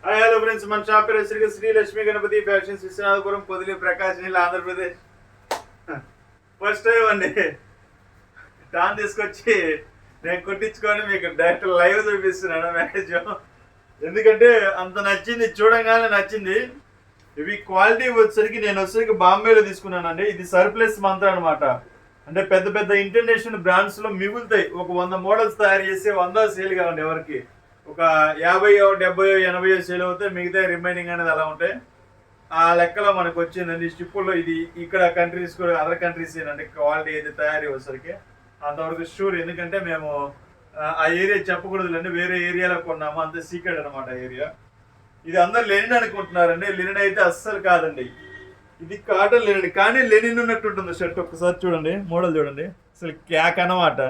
Hello friends, మన shop పేరు Shri Lakshmi Ganapati fashions, Viswanathapuram, Podili, ప్రకాశం జిల్లా, ఆంధ్రప్రదేశ్. ఫస్ట్ టైం అండి టాన్ తీసుకొచ్చి నేను కుట్టించుకొని మీకు డైరెక్ట్ లైవ్ చూపిస్తున్నాను మ్యారేజ్. ఎందుకంటే అంత నచ్చింది, చూడంగానే నచ్చింది. ఇవి క్వాలిటీ వచ్చేసరికి నేను వచ్చేసరికి బాంబేలో తీసుకున్నానండి. ఇది సర్ప్లస్ మంత్ర అనమాట. అంటే పెద్ద పెద్ద ఇంటర్నేషనల్ బ్రాండ్స్ లో మిగులుతాయి. ఒక 100 మోడల్స్ తయారు చేసి 100 సేల్ కావండి. ఎవరికి ఒక 50, 70, 80 సేల్ అవుతాయి, మిగతా రిమైనింగ్ అనేది అలా ఉంటాయి. ఆ లెక్కలో మనకు వచ్చిందండి షిప్పుల్లో. ఇది ఇక్కడ కంట్రీస్ కూడా, అదర్ కంట్రీస్ ఏనండి క్వాలిటీ అయితే తయారీ వచ్చేసరికి అంతవరకు షూర్. ఎందుకంటే మేము ఆ ఏరియా చెప్పకూడదులేండి, వేరే ఏరియాలో కొన్నాము, అంత సీక్రెట్ అనమాట ఏరియా. ఇది అందరు లెనిన్ అనుకుంటున్నారండి, లెనిన్ అయితే అస్సలు కాదండి. ఇది కాటన్ లెనిన్, కానీ లెనిన్ ఉన్నట్టు ఉంటుంది షర్ట్. ఒక్కసారి చూడండి, మోడల్ చూడండి, అసలు క్యాక్ అనమాట.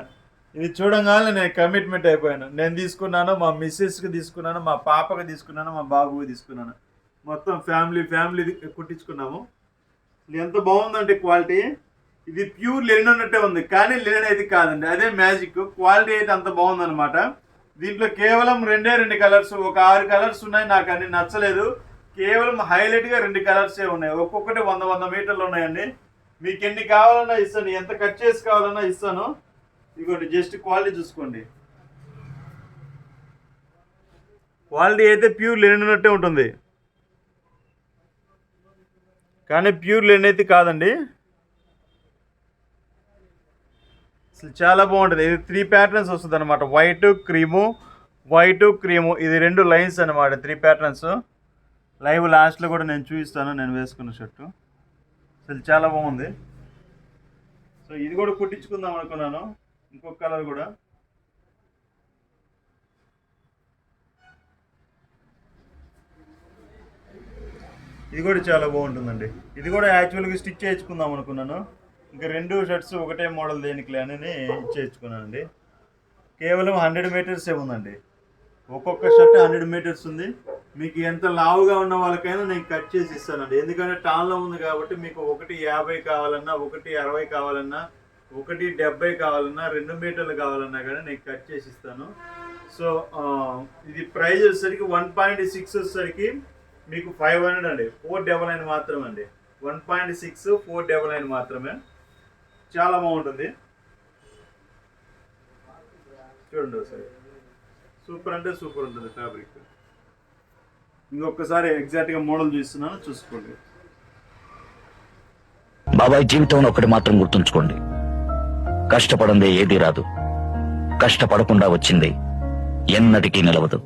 ఇది చూడంగానే నేను కమిట్మెంట్ అయిపోయాను. నేను తీసుకున్నాను, మా మిస్సెస్కి తీసుకున్నాను, మా పాపకి తీసుకున్నాను, మా బాబుకి తీసుకున్నాను. మొత్తం ఫ్యామిలీ కుట్టించుకున్నాము. ఇది ఎంత బాగుందంటే క్వాలిటీ. ఇది ప్యూర్ లెనిన్ ఉన్నట్టే ఉంది, కానీ లెనిన్ అయితే కాదండి. అదే మ్యాజిక్. క్వాలిటీ అయితే అంత బాగుందన్నమాట. దీంట్లో కేవలం 2 కలర్స్, ఒక 6 కలర్స్ ఉన్నాయి. నాకు అన్ని నచ్చలేదు. కేవలం హైలైట్గా 2 కలర్సే ఉన్నాయి. ఒక్కొక్కటి 100 మీటర్లు ఉన్నాయండి. మీకు ఎన్ని కావాలన్నా ఇస్తాను, ఎంత కట్ చేసి కావాలన్నా ఇస్తాను. ఇదిగోండి, జస్ట్ క్వాలిటీ చూసుకోండి. క్వాలిటీ అయితే ప్యూర్ లెనిన్ ఉన్నట్టే ఉంటుంది, కానీ ప్యూర్ లెనిన్ అయితే కాదండి. అసలు చాలా బాగుంటుంది. ఇది 3 ప్యాటర్న్స్ వస్తుంది అనమాట. వైట్ క్రీము, ఇది 2 లైన్స్ అనమాట. 3 ప్యాటర్న్స్. లైవ్ లాస్ట్లో కూడా నేను చూపిస్తాను నేను వేసుకున్న షర్టు. అసలు చాలా బాగుంది. సో ఇది కూడా కుట్టించుకుందాం అనుకున్నాను, ఇంకొక కలర్ కూడా. ఇది కూడా చాలా బాగుంటుందండి. ఇది కూడా యాక్చువల్గా స్టిచ్ చేయించుకుందాం అనుకున్నాను. ఇంకా 2 షర్ట్స్ ఒకటే మోడల్ దేనికి అని ఇచ్చేయించుకున్నానండి. కేవలం 100 మీటర్సే ఉందండి. ఒక్కొక్క షర్ట్ 100 మీటర్స్ ఉంది. మీకు ఎంత లావుగా ఉన్న వాళ్ళకైనా నేను కట్ చేసి ఇస్తానండి. ఎందుకంటే టాన్లో ఉంది కాబట్టి మీకు 150 కావాలన్నా, 160 కావాలన్నా, 170 కావాలన్నా, 2 మీటర్లు కావాలన్నా కానీ నేను కట్ చేసి ఇస్తాను. సో ఇది ప్రైస్ వచ్చేసరికి 1.6 వచ్చేసరికి మీకు 500 అండి. 499 మాత్రమే అండి. 1.6 499 మాత్రమే. చాలా బాగుంటుంది, చూడండి ఒకసారి. సూపర్ అంటే సూపర్ ఉంటుంది ఫ్యాబ్రిక్. ఇంకొకసారి ఎగ్జాక్ట్గా మోడల్ చూస్తున్నాను, చూసుకోండి. బాబాయ్, జీవితంలో ఒకటి మాత్రం గుర్తుంచుకోండి, కష్టపడందే ఏది రాదు, కష్టపడకుండా వచ్చింది ఎన్నటికీ నిలవదు.